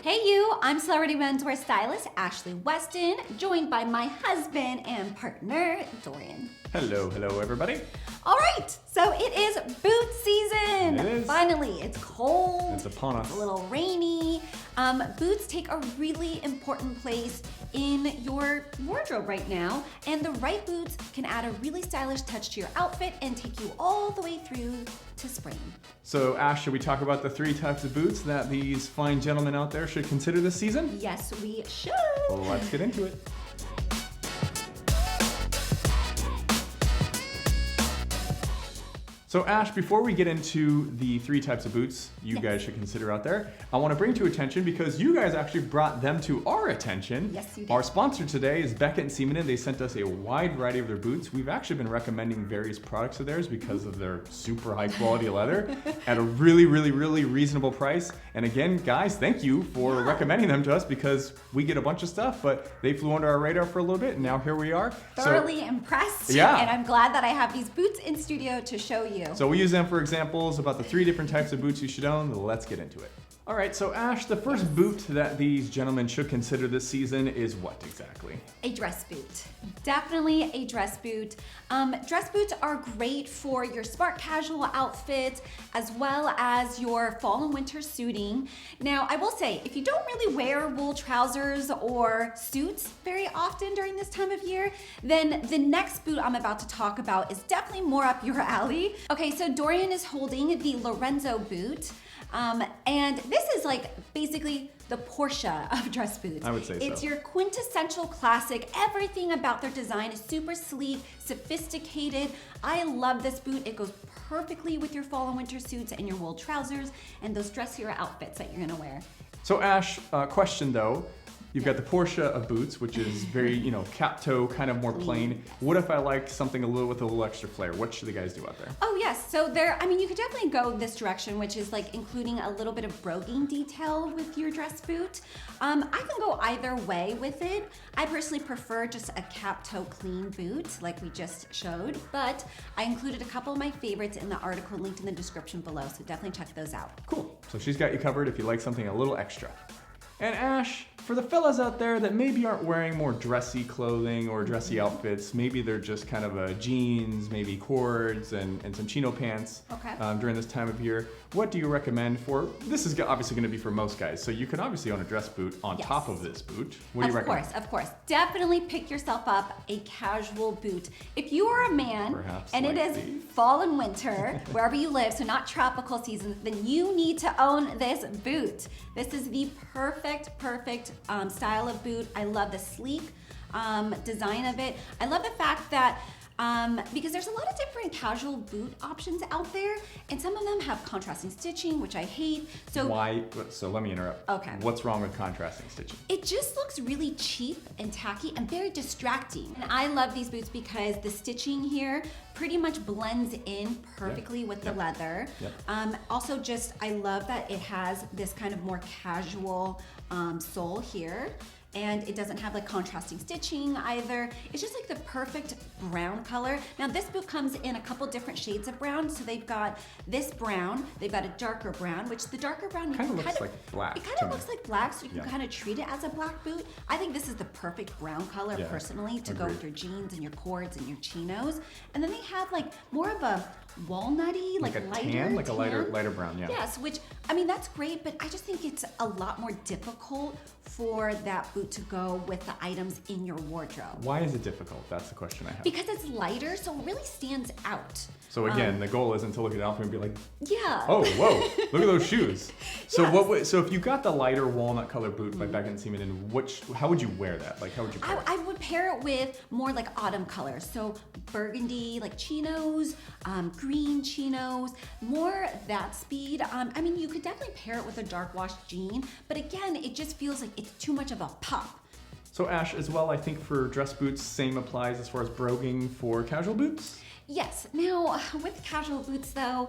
Hey you, I'm celebrity menswear stylist Ashley Weston, joined by my husband and partner, Dorian. Hello everybody. All right, so it is boot season. It is. Finally, it's cold. It's upon us. It's a little rainy. Boots take a really important place in your wardrobe right now, and the right boots can add a really stylish touch to your outfit and take you all the way through to spring. So Ash, should we talk about the 3 types of boots that these fine gentlemen out there should consider this season? Yes, we should. Well, let's get into it. So Ash, before we get into the 3 types of boots you guys should consider out there, I want to bring to attention, because you guys actually brought them to our attention. Yes, you did. Our sponsor today is Beckett & Seaman. They sent us a wide variety of their boots. We've actually been recommending various products of theirs because of their super high quality leather at a really reasonable price. And again, guys, thank you for recommending them to us, because we get a bunch of stuff, but they flew under our radar for a little bit, and now here we are. Thoroughly impressed. Yeah. And I'm glad that I have these boots in studio to show you. So we use them for examples about the 3 different types of boots you should own. Let's get into it. All right, so Ash, the first boot that these gentlemen should consider this season is what exactly? A dress boot. Definitely a dress boot. Dress boots are great for your smart casual outfits as well as your fall and winter suiting. Now, I will say, if you don't really wear wool trousers or suits very often during this time of year, then the next boot I'm about to talk about is definitely more up your alley. Okay, so Dorian is holding the Lorenzo boot. And this is like basically the Porsche of dress boots. I would say so. It's your quintessential classic. Everything about their design is super sleek, sophisticated. I love this boot. It goes perfectly with your fall and winter suits and your wool trousers and those dressier outfits that you're gonna wear. So Ash, question though. You've got the Porsche of boots, which is very, cap toe, kind of more plain. What if I like something with a little extra flair? What should the guys do out there? Oh yes, so you could definitely go this direction, which is like including a little bit of broguing detail with your dress boot. I can go either way with it. I personally prefer just a cap toe clean boot like we just showed, but I included a couple of my favorites in the article linked in the description below, so definitely check those out. Cool, so she's got you covered if you like something a little extra. And Ash, for the fellas out there that maybe aren't wearing more dressy clothing or dressy outfits, maybe they're just kind of jeans, maybe cords, and some chino pants during this time of year, what do you recommend for, this is obviously going to be for most guys, so you can obviously own a dress boot on top of this boot. What do you recommend? Of course. Definitely pick yourself up a casual boot. If you are a man and it is fall and winter, wherever you live, so not tropical seasons, then you need to own this boot. This is the perfect style of boot. I love the sleek design of it. I love the fact that because there's a lot of different casual boot options out there, and some of them have contrasting stitching, which I hate. So why? So let me interrupt. Okay. What's wrong with contrasting stitching? It just looks really cheap and tacky and very distracting. And I love these boots because the stitching here pretty much blends in perfectly with the leather. Also, I love that it has this kind of more casual sole here. And it doesn't have like contrasting stitching either. It's just like the perfect brown color. Now this boot comes in a couple different shades of brown. So they've got this brown, they've got a darker brown, which the darker brown kind of looks like black. It kind of looks like black, so you can kind of treat it as a black boot. I think this is the perfect brown color personally to go with your jeans and your cords and your chinos. And then they have like more of a walnutty, like a lighter tan, like a lighter brown, Yes, which, that's great, but I just think it's a lot more difficult for that boot to go with the items in your wardrobe. Why is it difficult? That's the question I have. Because it's lighter, so it really stands out. So again, the goal isn't to look at the outfit and be like, yeah. Oh, whoa, look at those shoes. So so if you got the lighter walnut color boot by Beckett & Seaman, how would you wear that? Like, how would you pair it? I would pair it with more like autumn colors. So burgundy, like chinos, green chinos, more that speed. You could definitely pair it with a dark wash jean, but again, it just feels like it's too much of a pop. So Ash, as well, I think for dress boots, same applies as far as broguing for casual boots? Yes. Now, with casual boots though,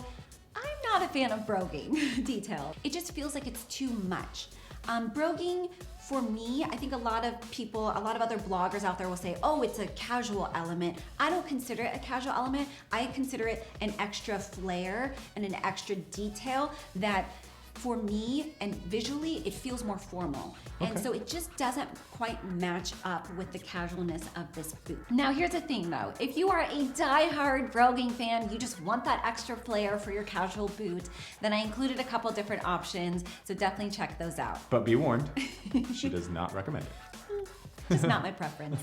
I'm not a fan of broguing detail. It just feels like it's too much. Broguing, for me, I think a lot of other bloggers out there will say, oh, it's a casual element. I don't consider it a casual element. I consider it an extra flair and an extra detail that for me and visually, it feels more formal. And Okay. so it just doesn't quite match up with the casualness of this boot. Now here's the thing though, if you are a die-hard broguing fan, you just want that extra flair for your casual boot, then I included a couple different options, so definitely check those out. But be warned, she does not recommend it. Just not my preference.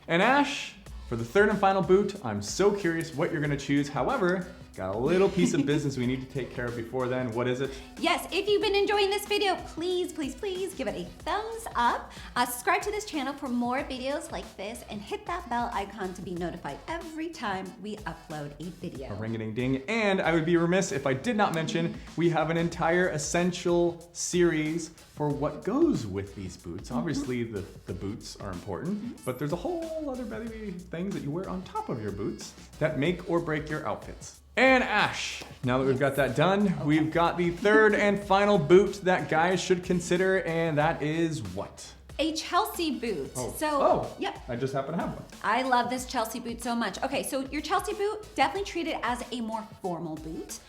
And Ash, for the third and final boot, I'm so curious what you're gonna choose. However, got a little piece of business we need to take care of before then. What is it? Yes, if you've been enjoying this video, please give it a thumbs up. Subscribe to this channel for more videos like this and hit that bell icon to be notified every time we upload a video. A ring-a-ding-ding. And I would be remiss if I did not mention we have an entire essential series for what goes with these boots. Obviously, the boots are important, but there's a whole other baby things that you wear on top of your boots that make or break your outfits. And Ash, now that we've got that done, we've got the third and final boot that guys should consider, and that is what? A Chelsea boot. Yep. I just happen to have one. I love this Chelsea boot so much. Okay, so your Chelsea boot, definitely treat it as a more formal boot.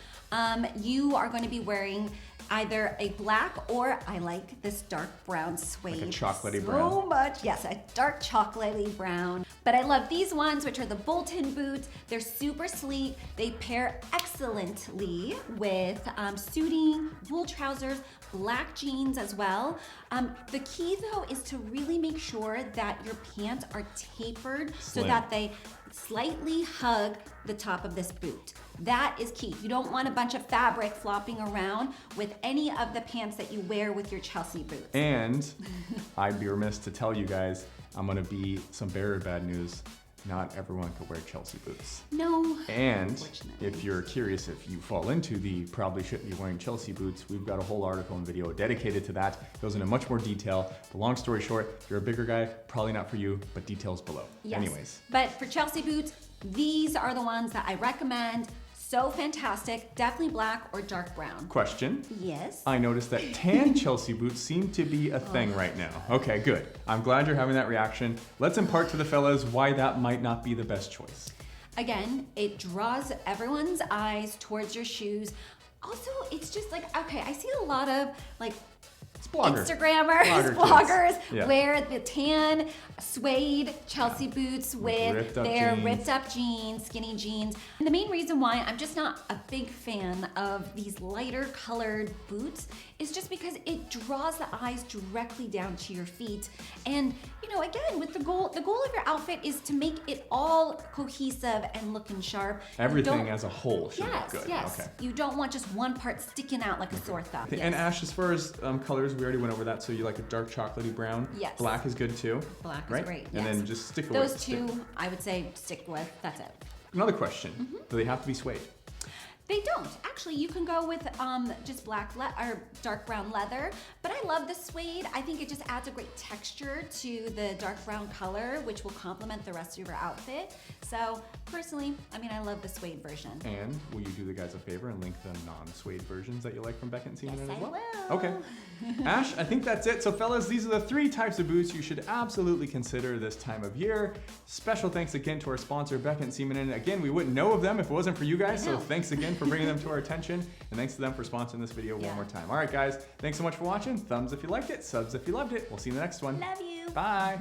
You are going to be wearing either a black or I like this dark brown suede. Like a chocolatey brown. So much, yes, a dark chocolatey brown. But I love these ones, which are the Bolton boots. They're super sleek. They pair excellently with suiting, wool trousers, black jeans as well. The key though is to really make sure that your pants are tapered so that they slightly hug the top of this boot. That is key. You don't want a bunch of fabric flopping around with any of the pants that you wear with your Chelsea boots. And I'd be remiss to tell you guys, I'm gonna be some very bad news. Not everyone could wear Chelsea boots. No. And if you're curious if you fall into the probably shouldn't be wearing Chelsea boots, we've got a whole article and video dedicated to that. It goes into much more detail. But long story short, if you're a bigger guy, probably not for you, but details below. Yes. Anyways. But for Chelsea boots, these are the ones that I recommend. So fantastic, definitely black or dark brown. Question. Yes. I noticed that tan Chelsea boots seem to be a thing right now. Okay, good. I'm glad you're having that reaction. Let's impart to the fellas why that might not be the best choice. Again, it draws everyone's eyes towards your shoes. Also, it's just like, okay, I see a lot of like Instagrammers, bloggers wear the tan suede Chelsea boots with their ripped up jeans, skinny jeans. And the main reason why I'm just not a big fan of these lighter colored boots is just because it draws the eyes directly down to your feet. And you know, again, with the goal of your outfit is to make it all cohesive and looking sharp. Everything as a whole should look good. Yes, okay. You don't want just one part sticking out like a sore thumb. Okay. And Ash, as far as colors, we already went over that. So you like a dark chocolatey brown. Yes. Black is good too. Black is great. And yes. then just stick with those two. I would say stick with. That's it. Another question: do they have to be suede? They don't. Actually, you can go with just black or dark brown leather, but I love the suede. I think it just adds a great texture to the dark brown color, which will complement the rest of your outfit. So personally, I mean, I love the suede version. And will you do the guys a favor and link the non-suede versions that you like from Beckett & Seaman as well? Will. Okay. Ash, I think that's it. So fellas, these are the 3 types of boots you should absolutely consider this time of year. Special thanks again to our sponsor, Beckett & Seaman. And again, we wouldn't know of them if it wasn't for you guys. So thanks again for bringing them to our attention. And thanks to them for sponsoring this video one more time. All right, guys, thanks so much for watching. Thumbs if you liked it, subs if you loved it. We'll see you in the next one. Love you. Bye.